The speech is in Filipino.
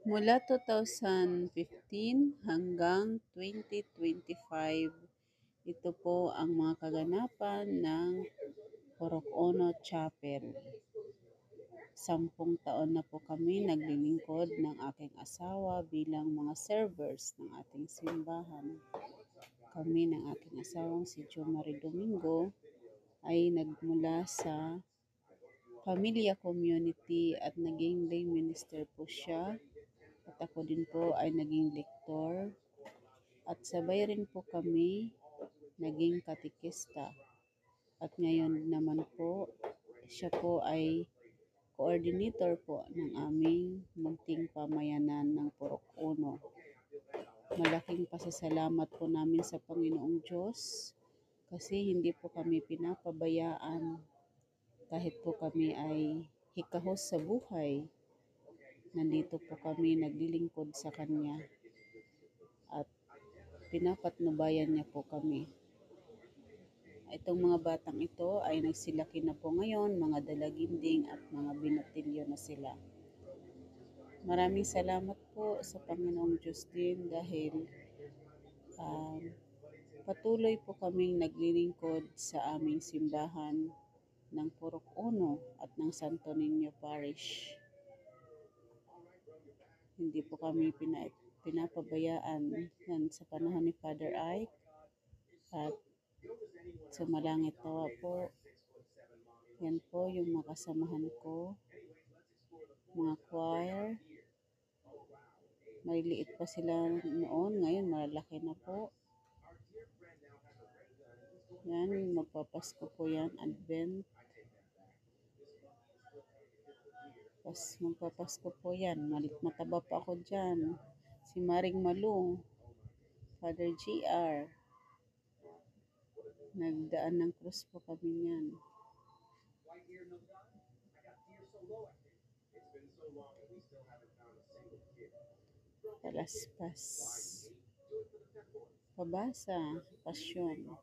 Mula 2015 hanggang 2025, ito po ang mga kaganapan ng Purok Ono Chapel. 10 taon na po kami naglilingkod ng aking asawa bilang mga servers ng ating simbahan. Kami ng aking asawang si Jo Marie Domingo ay nagmula sa Pamilya Community at naging lay minister po siya. At ako din po ay naging lektor at sabay rin po kami naging katikista. At ngayon naman po, siya po ay coordinator po ng aming munting pamayanan ng Purok Uno. Malaking pasasalamat po namin sa Panginoong Diyos kasi hindi po kami pinapabayaan kahit po kami ay hikahos sa buhay. Nandito po kami naglilingkod sa Kanya at pinapatnubayan niya po kami. Itong mga batang ito ay nagsilaki na po ngayon, mga dalaginding at mga binatilyo na sila. Maraming salamat po sa Panginoong Diyos din dahil patuloy po kaming naglilingkod sa aming simbahan ng Purok Uno at ng Santo Niño Parish. Hindi po kami pinapabayaan yan sa panahon ni Father Ike at sumalangit tawa po. Yan po yung makasamahan ko, mga choir. May liit pa sila noon, ngayon malalaki na po. Yan, magpapasko po yan, Advent. Magpapasko po yan, mataba pa ako dyan. Si Maring Malu, Father GR. Nagdaan ng krus po kami yan. Palaspas. Pabasa, pasyon.